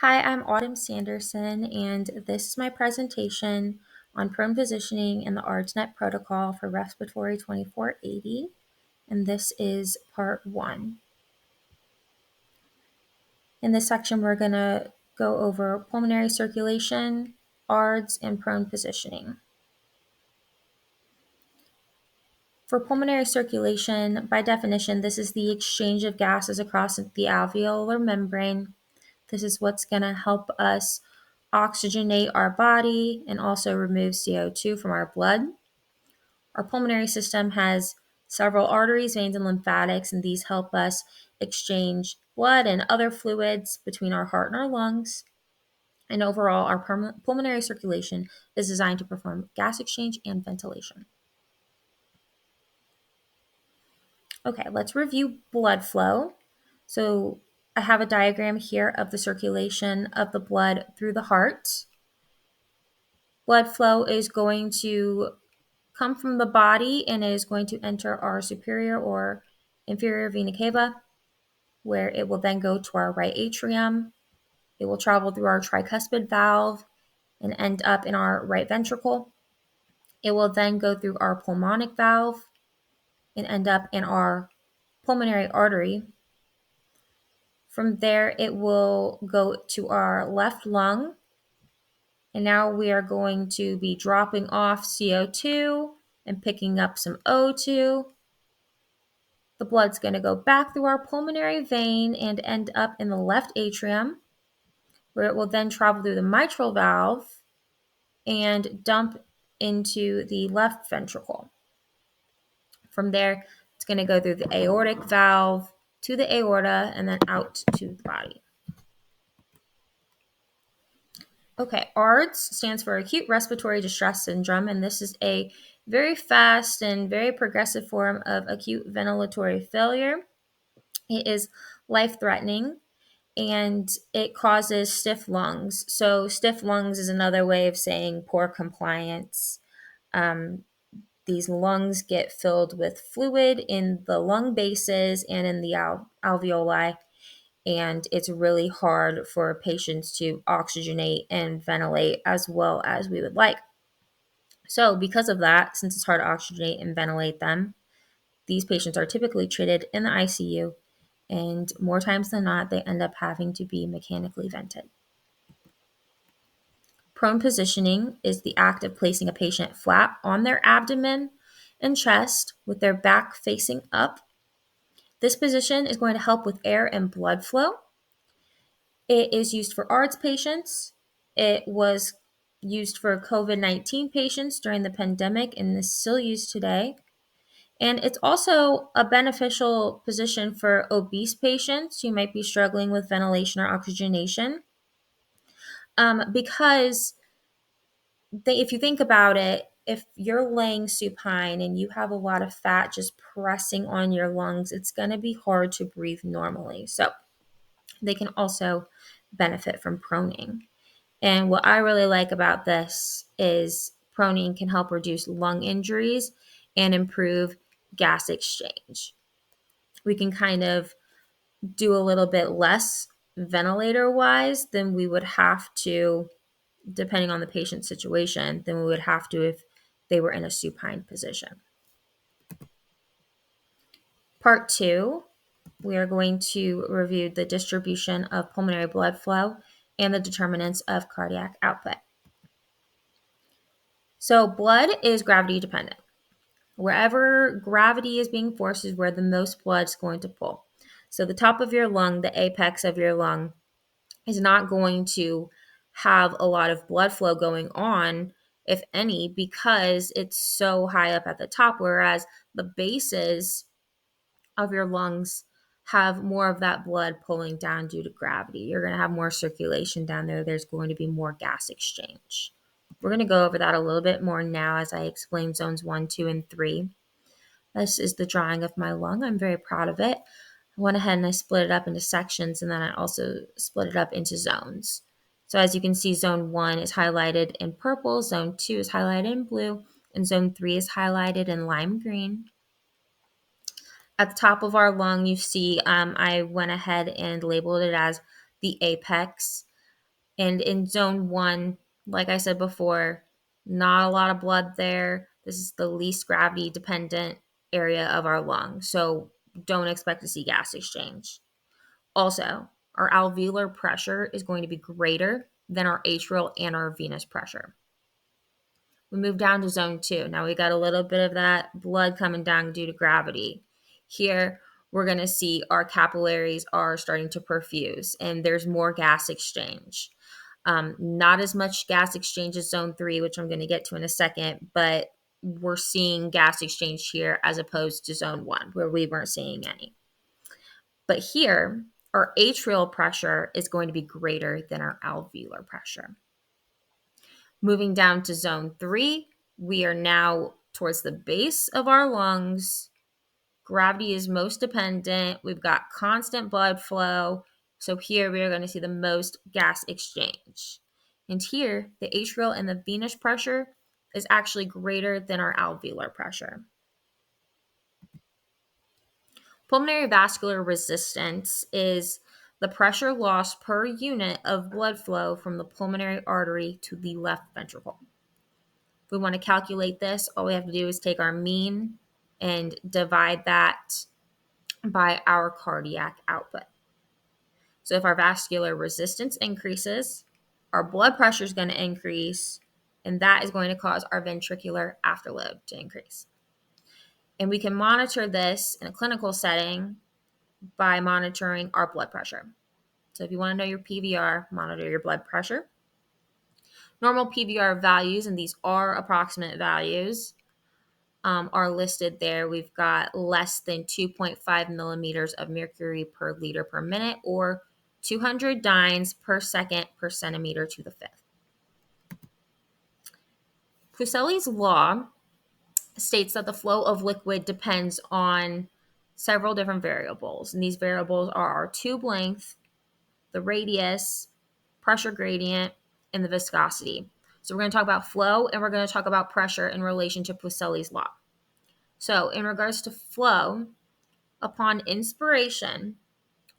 Hi, I'm Autumn Sanderson, and this is my presentation on prone positioning and the ARDSnet protocol for respiratory 2480, and this is part one. In this section, we're going to go over pulmonary circulation, ARDS, and prone positioning. For pulmonary circulation, by definition, this is the exchange of gases across the alveolar membrane. This is what's going to help us oxygenate our body and also remove CO2 from our blood. Our pulmonary system has several arteries, veins, and lymphatics, and these help us exchange blood and other fluids between our heart and our lungs. And overall, our pulmonary circulation is designed to perform gas exchange and ventilation. Okay, let's review blood flow. So I have a diagram here of the circulation of the blood through the heart. Blood flow is going to come from the body and is going to enter our superior or inferior vena cava, where it will then go to our right atrium. It will travel through our tricuspid valve and end up in our right ventricle. It will then go through our pulmonic valve and end up in our pulmonary artery. From there, it will go to our left lung. And now we are going to be dropping off CO2 and picking up some O2. The blood's going to go back through our pulmonary vein and end up in the left atrium, where it will then travel through the mitral valve and dump into the left ventricle. From there, it's going to go through the aortic valve to the aorta and then out to the body. Okay, ARDS stands for Acute Respiratory Distress Syndrome, and this is a very fast and very progressive form of acute ventilatory failure. It is life-threatening, and it causes stiff lungs. So stiff lungs is another way of saying poor compliance. These lungs get filled with fluid in the lung bases and in the alveoli, and it's really hard for patients to oxygenate and ventilate as well as we would like. So because of that, since it's hard to oxygenate and ventilate them, these patients are typically treated in the ICU, and more times than not, they end up having to be mechanically vented. Prone positioning is the act of placing a patient flat on their abdomen and chest with their back facing up. This position is going to help with air and blood flow. It is used for ARDS patients. It was used for COVID-19 patients during the pandemic and is still used today. And it's also a beneficial position for obese patients who might be struggling with ventilation or oxygenation. Because if you think about it, if you're laying supine and you have a lot of fat just pressing on your lungs, it's going to be hard to breathe normally. So they can also benefit from proning. And what I really like about this is proning can help reduce lung injuries and improve gas exchange. We can kind of do a little bit less ventilator wise than we would have to, depending on the patient's situation, than we would have to if they were in a supine position. Part two, we are going to review the distribution of pulmonary blood flow and the determinants of cardiac output. So blood is gravity dependent. Wherever gravity is being forced is where the most blood is going to pull. So the top of your lung, the apex of your lung, is not going to have a lot of blood flow going on, if any, because it's so high up at the top, whereas the bases of your lungs have more of that blood pulling down due to gravity. You're going to have more circulation down there. There's going to be more gas exchange. We're going to go over that a little bit more now as I explain zones 1, 2, and 3. This is the drawing of my lung. I'm very proud of it. I went ahead and I split it up into sections, and then I also split it up into zones. So as you can see, zone 1 is highlighted in purple, zone 2 is highlighted in blue, and zone 3 is highlighted in lime green. At the top of our lung, you see I went ahead and labeled it as the apex. And in zone 1, like I said before, not a lot of blood there. This is the least gravity dependent area of our lung, so don't expect to see gas exchange. Also, our alveolar pressure is going to be greater than our atrial and our venous pressure. We move down to zone 2. Now we got a little bit of that blood coming down due to gravity. Here, we're going to see our capillaries are starting to perfuse and there's more gas exchange. Not as much gas exchange as zone 3, which I'm going to get to in a second, but we're seeing gas exchange here as opposed to zone 1, where we weren't seeing any. But here, our atrial pressure is going to be greater than our alveolar pressure. Moving down to zone 3, we are now towards the base of our lungs. Gravity is most dependent. We've got constant blood flow. So here we are going to see the most gas exchange. And here, the atrial and the venous pressure is actually greater than our alveolar pressure. Pulmonary vascular resistance is the pressure loss per unit of blood flow from the pulmonary artery to the left ventricle. If we want to calculate this, all we have to do is take our mean and divide that by our cardiac output. So if our vascular resistance increases, our blood pressure is going to increase, and that is going to cause our ventricular afterload to increase. And we can monitor this in a clinical setting by monitoring our blood pressure. So if you want to know your PVR, monitor your blood pressure. Normal PVR values, and these are approximate values, are listed there. We've got less than 2.5 millimeters of mercury per liter per minute, or 200 dynes per second per centimeter to the fifth. Fuseli's law states that the flow of liquid depends on several different variables, and these variables are our tube length, the radius, pressure gradient, and the viscosity. So we're going to talk about flow, and we're going to talk about pressure in relation to Fuseli's law. So in regards to flow, upon inspiration,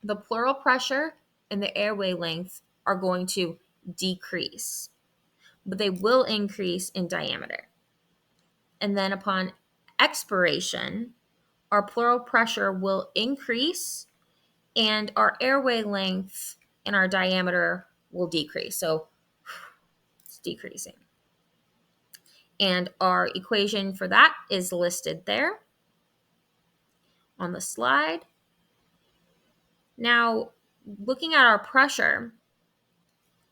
the pleural pressure and the airway length are going to decrease, but they will increase in diameter. And then upon expiration, our pleural pressure will increase and our airway length and our diameter will decrease. So it's decreasing. And our equation for that is listed there on the slide. Now, looking at our pressure,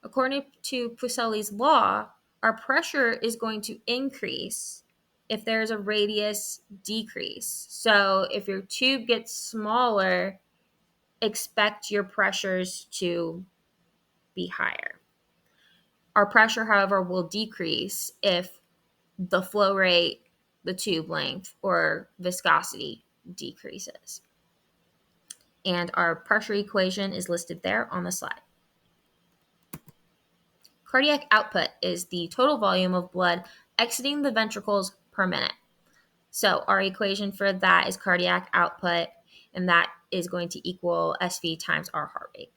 according to Fuseli's law, our pressure is going to increase if there's a radius decrease. So if your tube gets smaller, expect your pressures to be higher. Our pressure, however, will decrease if the flow rate, the tube length, or viscosity decreases. And our pressure equation is listed there on the slide. Cardiac output is the total volume of blood exiting the ventricles per minute. So our equation for that is cardiac output, and that is going to equal SV times our heart rate.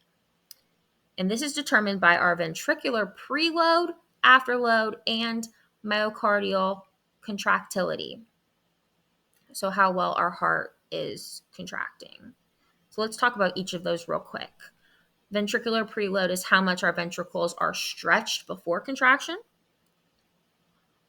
And this is determined by our ventricular preload, afterload, and myocardial contractility. So how well our heart is contracting. So let's talk about each of those real quick. Ventricular preload is how much our ventricles are stretched before contraction.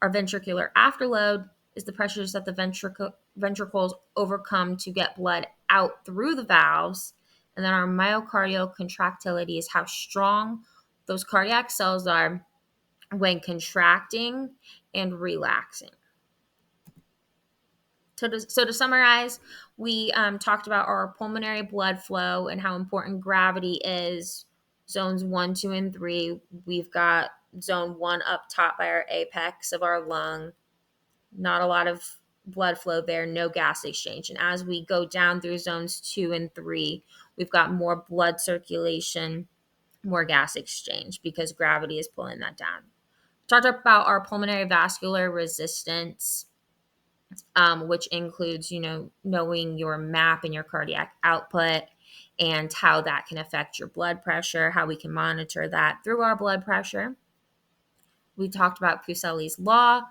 Our ventricular afterload is the pressures that the ventricles overcome to get blood out through the valves. And then our myocardial contractility is how strong those cardiac cells are when contracting and relaxing. So to summarize, we talked about our pulmonary blood flow and how important gravity is. Zones 1, 2, and 3. We've got zone 1 up top by our apex of our lung. Not a lot of blood flow there, no gas exchange. And as we go down through zones 2 and 3, we've got more blood circulation, more gas exchange because gravity is pulling that down. Talked about our pulmonary vascular resistance, which includes, knowing your MAP and your cardiac output. and how that can affect your blood pressure, how we can monitor that through our blood pressure. We talked about Fuseli's law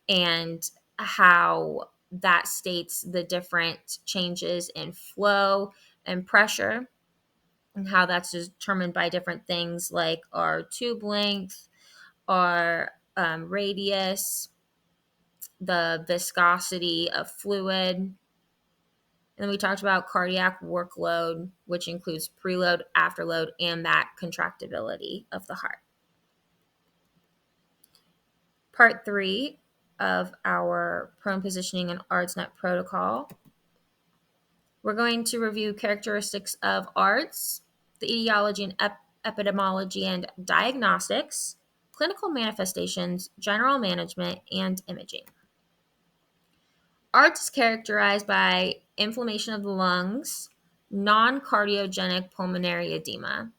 and how that states the different changes in flow and pressure, and how that's determined by different things like our tube length, our radius, the viscosity of fluid. And then we talked about cardiac workload, which includes preload, afterload, and that contractibility of the heart. Part 3 of our prone positioning and ARDSnet protocol. We're going to review characteristics of ARDS, the etiology and epidemiology and diagnostics, clinical manifestations, general management, and imaging. ARDS is characterized by inflammation of the lungs, non-cardiogenic pulmonary edema,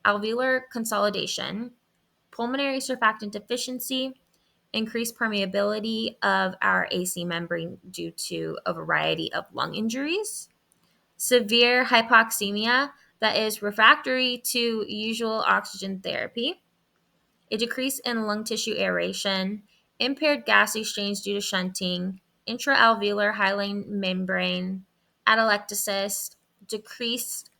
alveolar consolidation, pulmonary surfactant deficiency, increased permeability of our AC membrane due to a variety of lung injuries, severe hypoxemia that is refractory to usual oxygen therapy, a decrease in lung tissue aeration, impaired gas exchange due to shunting, intraalveolar hyaline membrane, atelectasis, decreased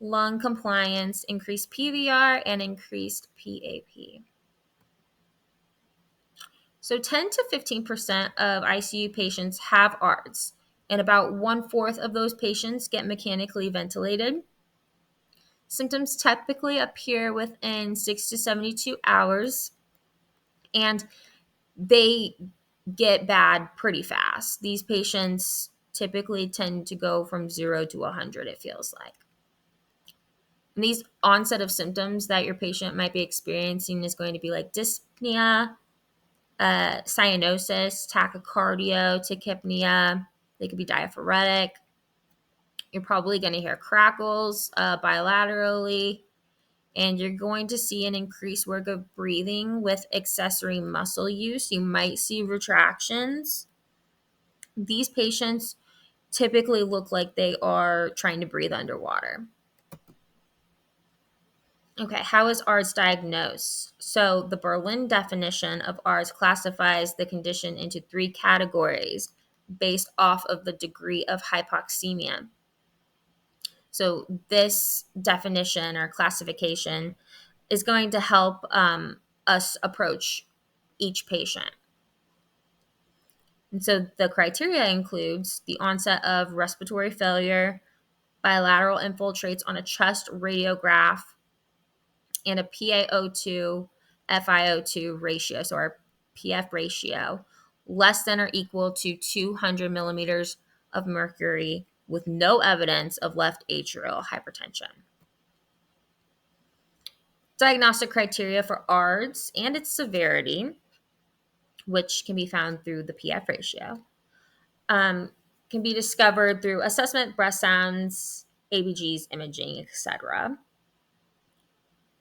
lung compliance, increased PVR, and increased PAP. So 10 to 15% of ICU patients have ARDS, and about 1/4 of those patients get mechanically ventilated. Symptoms typically appear within 6 to 72 hours, and they get bad pretty fast. These patients typically tend to go from 0 to 100, it feels like. And these onset of symptoms that your patient might be experiencing is going to be like dyspnea, cyanosis, tachycardia, tachypnea. They could be diaphoretic. You're probably going to hear crackles bilaterally, and you're going to see an increased work of breathing with accessory muscle use. You might see retractions. These patients typically look like they are trying to breathe underwater. Okay, how is ARDS diagnosed? So the Berlin definition of ARDS classifies the condition into 3 categories based off of the degree of hypoxemia. So this definition or classification is going to help us approach each patient. And so the criteria includes the onset of respiratory failure, bilateral infiltrates on a chest radiograph, and a PaO2 FiO2 ratio, so our PF ratio, less than or equal to 200 millimeters of mercury with no evidence of left atrial hypertension. Diagnostic criteria for ARDS and its severity, which can be found through the PF ratio, can be discovered through assessment, breath sounds, ABGs, imaging, etc.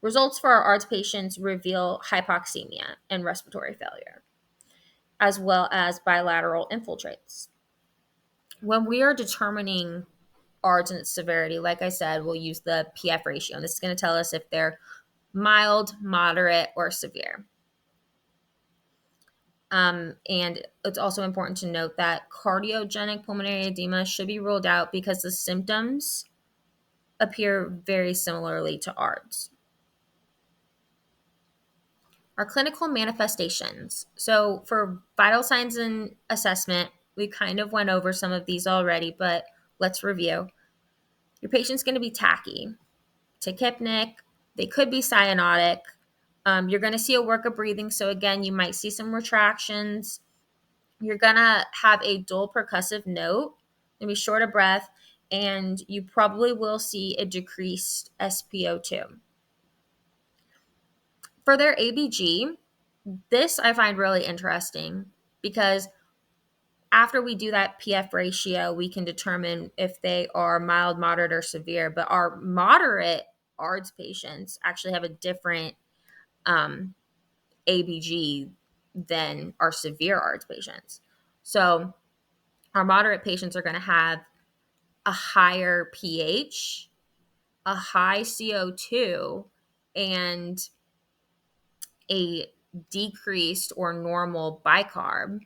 Results for our ARDS patients reveal hypoxemia and respiratory failure, as well as bilateral infiltrates. When we are determining ARDS and its severity, like I said, we'll use the PF ratio, and this is going to tell us if they're mild, moderate, or severe. And it's also important to note that cardiogenic pulmonary edema should be ruled out because the symptoms appear very similarly to ARDS. Our clinical manifestations. So for vital signs and assessment, we kind of went over some of these already, but let's review. Your patient's going to be tachy, tachypnic, they could be cyanotic. You're going to see a work of breathing. So again, you might see some retractions. You're going to have a dull percussive note, maybe short of breath, and you probably will see a decreased SpO2. For their ABG, this I find really interesting because after we do that PF ratio, we can determine if they are mild, moderate, or severe. But our moderate ARDS patients actually have a different ABG than our severe ARDS patients. So our moderate patients are going to have a higher pH a high CO2 and a decreased or normal bicarb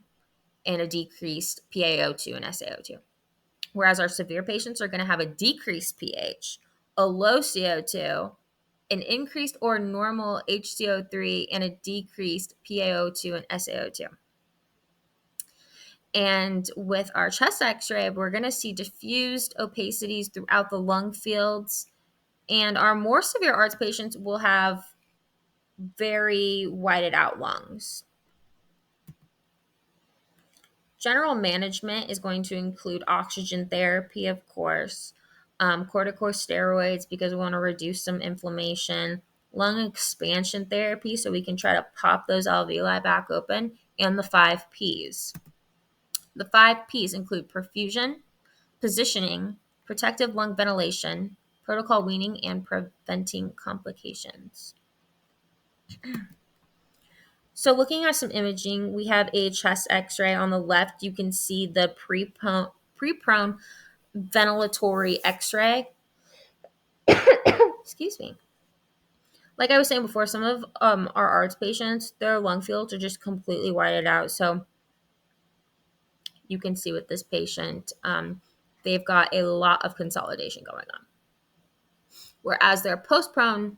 and a decreased PaO2 and SaO2. Whereas our severe patients are going to have a decreased pH, a low CO2, an increased or normal HCO3, and a decreased PaO2 and SaO2. And with our chest x-ray, we're going to see diffused opacities throughout the lung fields. And our more severe ARDS patients will have very whited out lungs. General management is going to include oxygen therapy, of course, corticosteroids because we want to reduce some inflammation, lung expansion therapy so we can try to pop those alveoli back open, and the 5 Ps. The 5 Ps include perfusion, positioning, protective lung ventilation, protocol weaning, and preventing complications. So looking at some imaging, we have a chest x-ray on the left. You can see the pre-prone ventilatory x-ray. Excuse me. Like I was saying before, some of our ARDS patients, their lung fields are just completely whited out. So you can see with this patient, they've got a lot of consolidation going on. Whereas their post-prone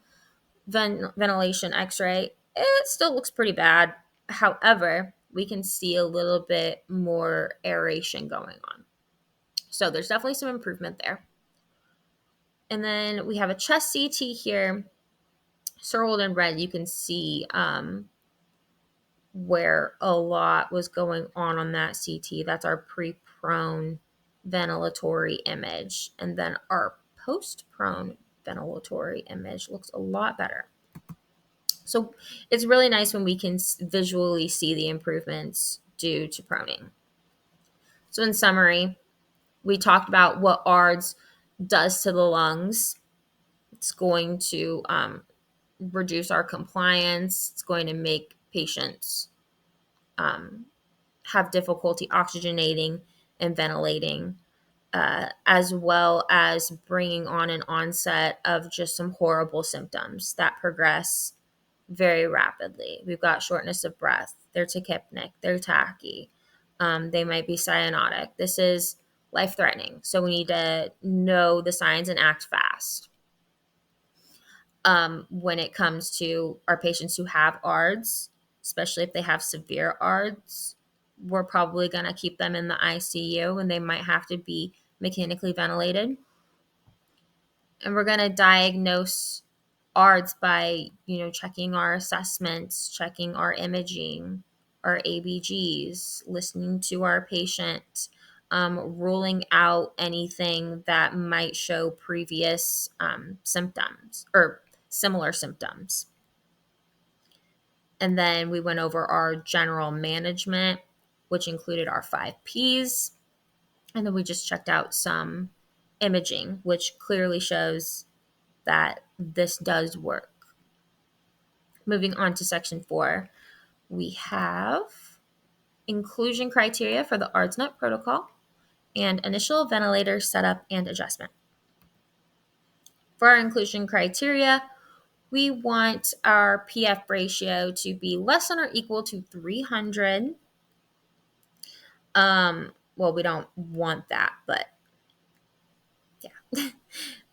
ventilation x-ray, it still looks pretty bad. However, we can see a little bit more aeration going on. So there's definitely some improvement there. And then we have a chest CT here. Circled in red, you can see where a lot was going on that CT. That's our pre-prone ventilatory image. And then our post-prone ventilatory image looks a lot better. So it's really nice when we can visually see the improvements due to proning. So in summary, we talked about what ARDS does to the lungs. It's going to reduce our compliance. It's going to make patients have difficulty oxygenating and ventilating, as well as bringing on an onset of just some horrible symptoms that progress very rapidly. We've got shortness of breath. They're tachypnic. They're tachy. They might be cyanotic. This is life-threatening. So we need to know the signs and act fast. When it comes to our patients who have ARDS, especially if they have severe ARDS, we're probably going to keep them in the ICU and they might have to be mechanically ventilated. And we're going to diagnose ARDS by, checking our assessments, checking our imaging, our ABGs, listening to our patient, ruling out anything that might show previous symptoms or similar symptoms. And then we went over our general management, which included our 5 Ps. And then we just checked out some imaging, which clearly shows that this does work. Moving on to section 4, we have inclusion criteria for the ARDSnet protocol and initial ventilator setup and adjustment. For our inclusion criteria, we want our PF ratio to be less than or equal to 300. Well, we don't want that, but yeah.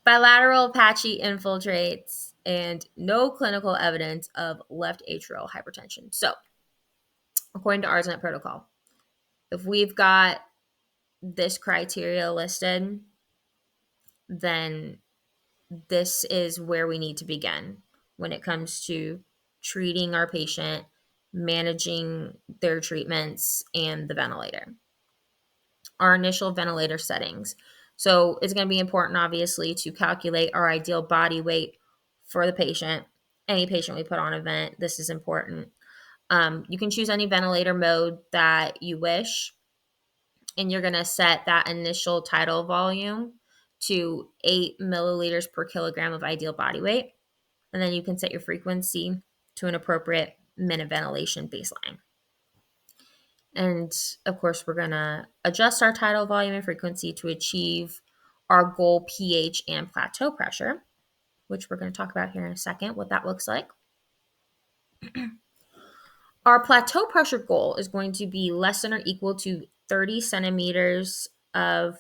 Bilateral patchy infiltrates and no clinical evidence of left atrial hypertension. So, according to ARDSnet protocol, if we've got this criteria listed, then this is where we need to begin when it comes to treating our patient, managing their treatments, and the ventilator. Our initial ventilator settings. So it's going to be important, obviously, to calculate our ideal body weight for the patient. Any patient we put on a vent, this is important. You can choose any ventilator mode that you wish, and you're going to set that initial tidal volume to 8 milliliters per kilogram of ideal body weight. And then you can set your frequency to an appropriate minute ventilation baseline. And of course, we're going to adjust our tidal volume and frequency to achieve our goal pH and plateau pressure. which we're going to talk about here in a second, what that looks like. Our plateau pressure goal is going to be less than or equal to 30 centimeters of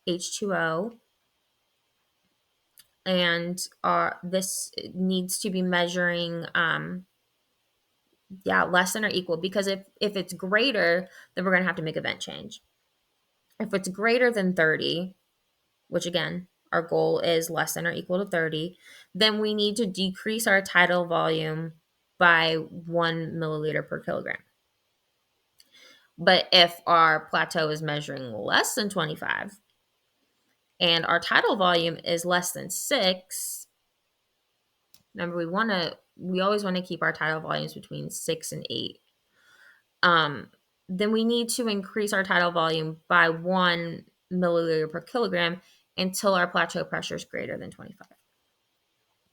H2O. And this needs to be measuring, less than or equal, because if it's greater, then we're going to have to make a vent change. If it's greater than 30, which again, our goal is less than or equal to 30, then we need to decrease our tidal volume by 1 milliliter per kilogram. But if our plateau is measuring less than 25 and our tidal volume is less than 6, remember we always want to keep our tidal volumes between 6 and 8. Then we need to increase our tidal volume by 1 milliliter per kilogram until our plateau pressure is greater than 25.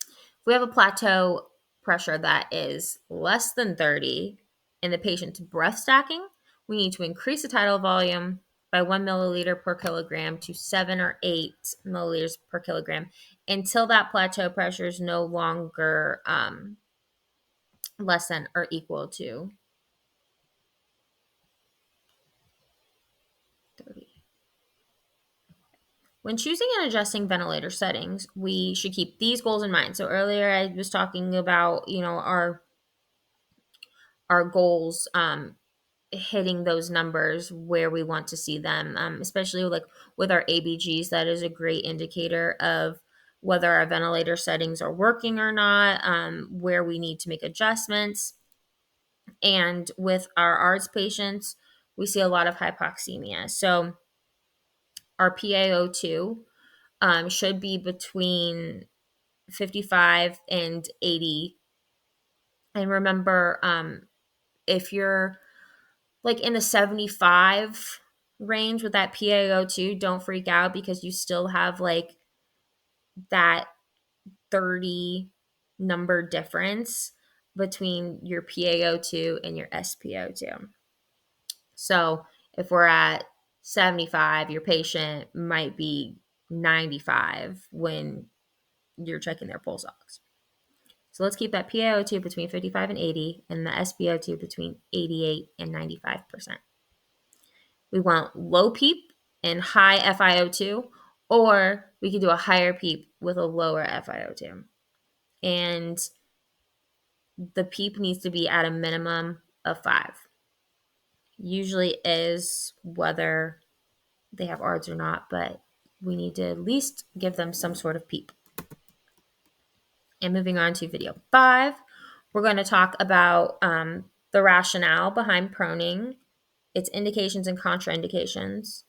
If we have a plateau pressure that is less than 30 and the patient's breath stacking, we need to increase the tidal volume by 1 milliliter per kilogram to 7 or 8 milliliters per kilogram until that plateau pressure is no longer less than or equal to 30. When choosing and adjusting ventilator settings, we should keep these goals in mind. So earlier I was talking about, our goals, hitting those numbers where we want to see them, especially like with our ABGs. That is a great indicator of whether our ventilator settings are working or not, where we need to make adjustments. And with our ARDS patients, we see a lot of hypoxemia. So our PaO2 should be between 55 and 80. And remember, if you're like in the 75 range with that PaO2, don't freak out, because you still have like that 30 number difference between your PaO2 and your SpO2. So if we're at 75, your patient might be 95 when you're checking their pulse ox. So let's keep that PaO2 between 55 and 80 and the SpO2 between 88 and 95%. We want low PEEP and high FiO2, or we could do a higher PEEP with a lower FiO2. And the PEEP needs to be at a minimum of 5. Usually is whether they have ARDS or not, but we need to at least give them some sort of PEEP. And moving on to video 5, we're going to talk about the rationale behind proning, its indications and contraindications,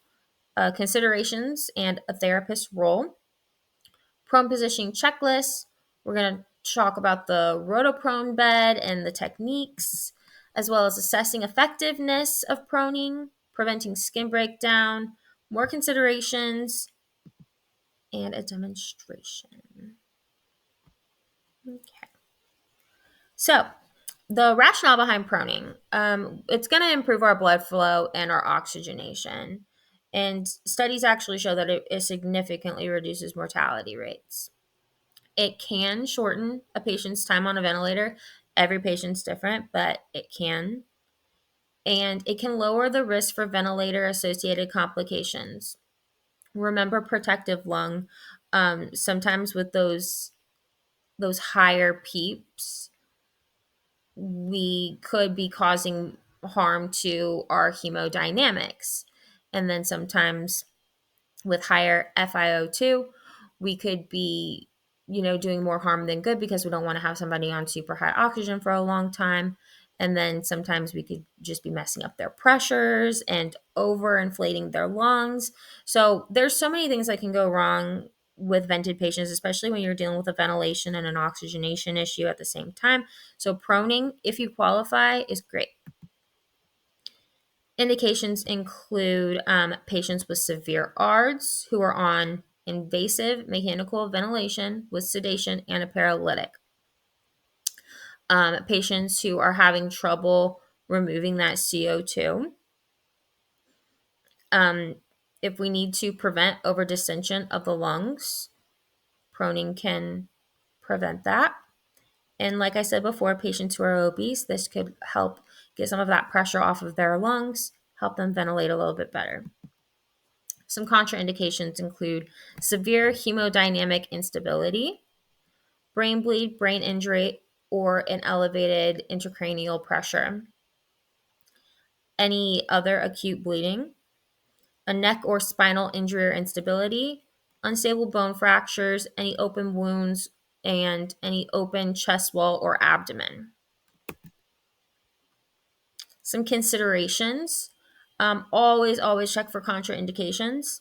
considerations, and a therapist's role. Prone positioning checklist. We're going to talk about the rotoprone bed and the techniques, as well as assessing effectiveness of proning, preventing skin breakdown, more considerations, and a demonstration. Okay. So the rationale behind proning, it's going to improve our blood flow and our oxygenation. And studies actually show that it significantly reduces mortality rates. It can shorten a patient's time on a ventilator. Every patient's different, but it can. And it can lower the risk for ventilator-associated complications. Remember protective lung. Sometimes with those higher peeps, we could be causing harm to our hemodynamics. And then sometimes with higher FiO2, we could be, doing more harm than good, because we don't want to have somebody on super high oxygen for a long time. And then sometimes we could just be messing up their pressures and overinflating their lungs. So there's so many things that can go wrong with vented patients, especially when you're dealing with a ventilation and an oxygenation issue at the same time. So proning, if you qualify, is great. Indications include patients with severe ARDS who are on invasive mechanical ventilation with sedation and a paralytic. Patients who are having trouble removing that CO2. If we need to prevent overdistension of the lungs, proning can prevent that. And like I said before, patients who are obese, this could help get some of that pressure off of their lungs, help them ventilate a little bit better. Some contraindications include severe hemodynamic instability, brain bleed, brain injury, or an elevated intracranial pressure, any other acute bleeding, a neck or spinal injury or instability, unstable bone fractures, any open wounds, and any open chest wall or abdomen. Some considerations. Always check for contraindications.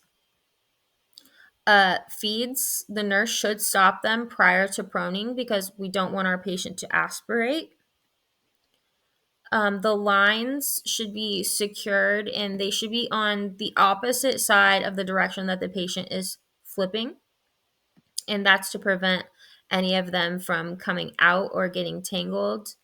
Feeds, the nurse should stop them prior to proning because we don't want our patient to aspirate. The lines should be secured and they should be on the opposite side of the direction that the patient is flipping. And that's to prevent any of them from coming out or getting tangled.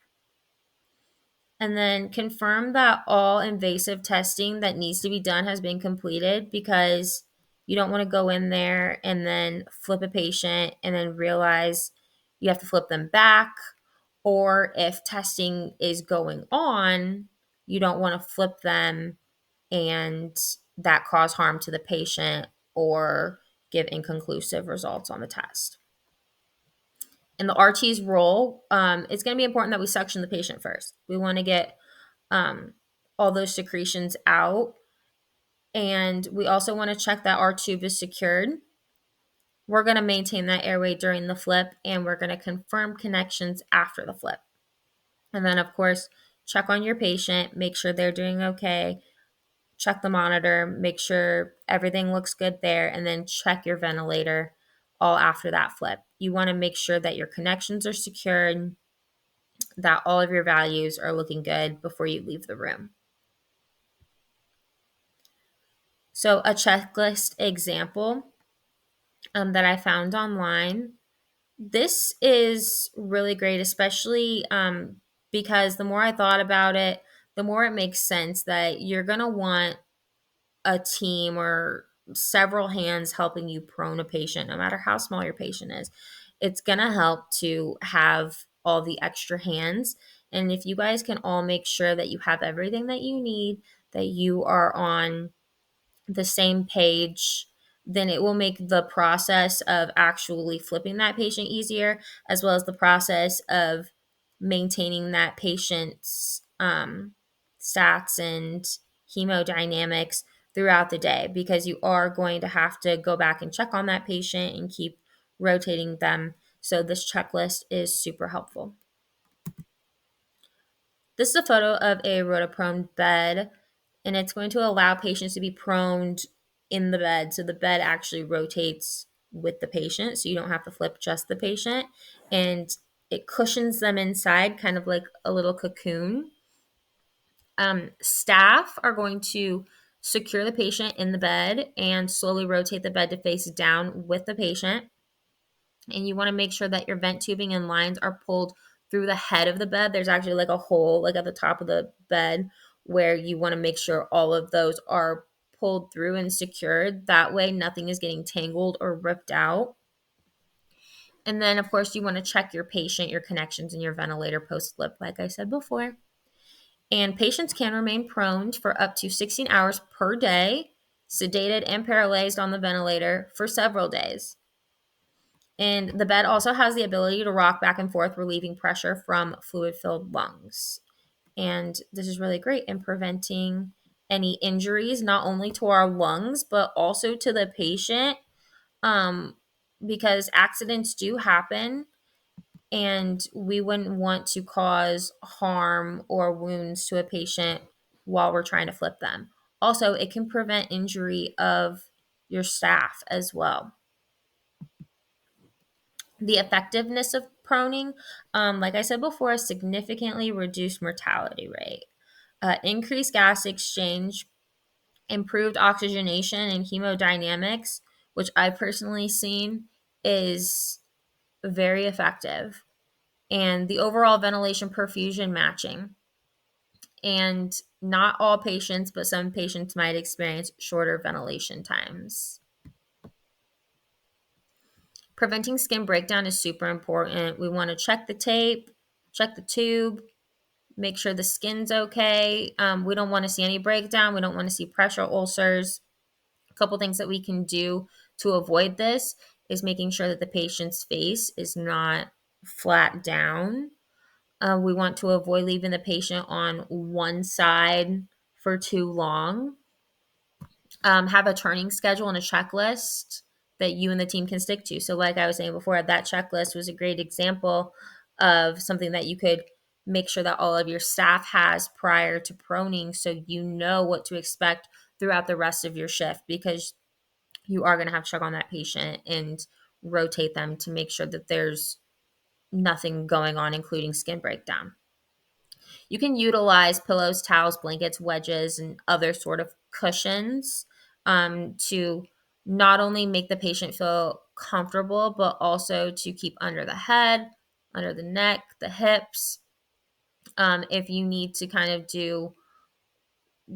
And then confirm that all invasive testing that needs to be done has been completed, because you don't want to go in there and then flip a patient and then realize you have to flip them back. Or if testing is going on, you don't want to flip them and that cause harm to the patient or give inconclusive results on the test. In the RT's role, it's going to be important that we suction the patient first. We want to get all those secretions out. And we also want to check that our tube is secured. We're going to maintain that airway during the flip, and we're going to confirm connections after the flip. And then, of course, check on your patient, make sure they're doing okay, check the monitor, make sure everything looks good there, and then check your ventilator all after that flip. You want to make sure that your connections are secured, that all of your values are looking good before you leave the room. So a checklist example that I found online. This is really great, especially because the more I thought about it, the more it makes sense that you're going to want a team or several hands helping you prone a patient, no matter how small your patient is. It's going to help to have all the extra hands. And if you guys can all make sure that you have everything that you need, that you are on the same page, then it will make the process of actually flipping that patient easier, as well as the process of maintaining that patient's stats and hemodynamics throughout the day, because you are going to have to go back and check on that patient and keep rotating them. So this checklist is super helpful. This is a photo of a rotoprone bed, and it's going to allow patients to be proned in the bed. So the bed actually rotates with the patient, so you don't have to flip just the patient. And it cushions them inside, kind of like a little cocoon. Staff are going to secure the patient in the bed and slowly rotate the bed to face down with the patient. And you want to make sure that your vent tubing and lines are pulled through the head of the bed. There's actually like a hole like at the top of the bed where you want to make sure all of those are pulled through and secured. That way nothing is getting tangled or ripped out. And then of course you want to check your patient, your connections, and your ventilator post flip, like I said before. And patients can remain prone for up to 16 hours per day, sedated and paralyzed on the ventilator for several days. And the bed also has the ability to rock back and forth, relieving pressure from fluid-filled lungs. And this is really great in preventing any injuries, not only to our lungs, but also to the patient, because accidents do happen, and we wouldn't want to cause harm or wounds to a patient while we're trying to flip them. Also, it can prevent injury of your staff as well. The effectiveness of proning, like I said before, significantly reduced mortality rate, increased gas exchange, improved oxygenation and hemodynamics, which I've personally seen is very effective, and the overall ventilation perfusion matching. And not all patients, but some patients might experience shorter ventilation times. Preventing skin breakdown is super important. We want to check the tape, check the tube, make sure the skin's okay. We don't want to see any breakdown. We don't want to see pressure ulcers. A couple things that we can do to avoid this is making sure that the patient's face is not flat down. We want to avoid leaving the patient on one side for too long. Have a turning schedule and a checklist that you and the team can stick to. So, like I was saying before, that checklist was a great example of something that you could make sure that all of your staff has prior to proning so you know what to expect throughout the rest of your shift, because you are going to have to check on that patient and rotate them to make sure that there's nothing going on, including skin breakdown. You can utilize pillows, towels, blankets, wedges, and other sort of cushions to not only make the patient feel comfortable, but also to keep under the head, under the neck, the hips. If you need to kind of do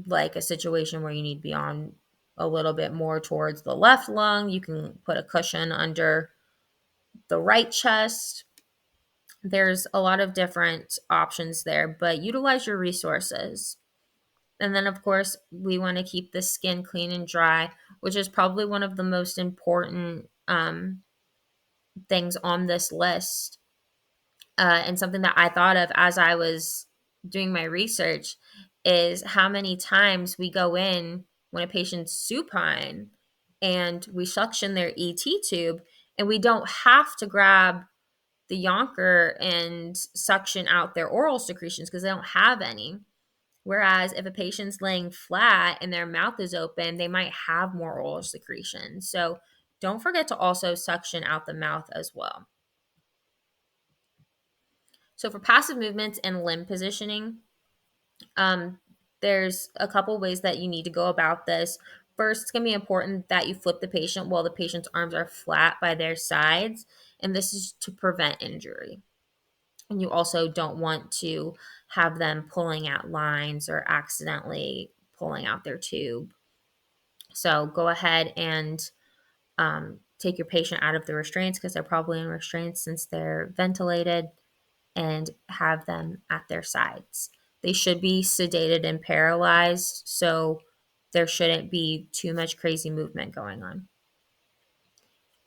like a situation where you need to be on a little bit more towards the left lung, you can put a cushion under the right chest. There's a lot of different options there, but utilize your resources. And then, of course, we want to keep the skin clean and dry, which is probably one of the most important things on this list. And something that I thought of as I was doing my research is how many times we go in when a patient's supine and we suction their ET tube, and we don't have to grab the yonker and suction out their oral secretions because they don't have any. Whereas if a patient's laying flat and their mouth is open, they might have more oral secretion. So don't forget to also suction out the mouth as well. So for passive movements and limb positioning, there's a couple ways that you need to go about this. First, it's going to be important that you flip the patient while the patient's arms are flat by their sides, and this is to prevent injury. And you also don't want to have them pulling out lines or accidentally pulling out their tube. So go ahead and take your patient out of the restraints because they're probably in restraints since they're ventilated, and have them at their sides. They should be sedated and paralyzed, so there shouldn't be too much crazy movement going on.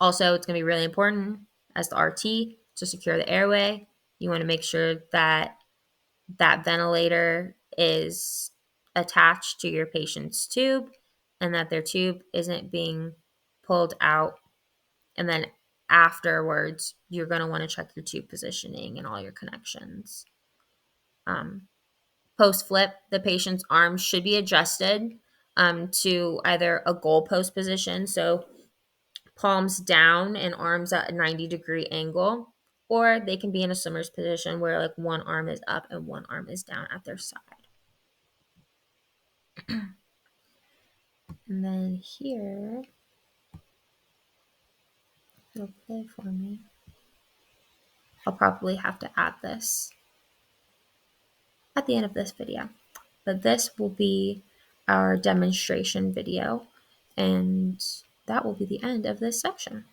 Also, it's going to be really important as the RT to secure the airway. You want to make sure that that ventilator is attached to your patient's tube and that their tube isn't being pulled out. And then afterwards, you're going to want to check your tube positioning and all your connections. Post flip, the patient's arms should be adjusted to either a goalpost position, so palms down and arms at a 90-degree angle, or they can be in a swimmer's position where like one arm is up and one arm is down at their side. And then here, it'll play for me. I'll probably have to add this at the end of this video, but this will be our demonstration video, and that will be the end of this section.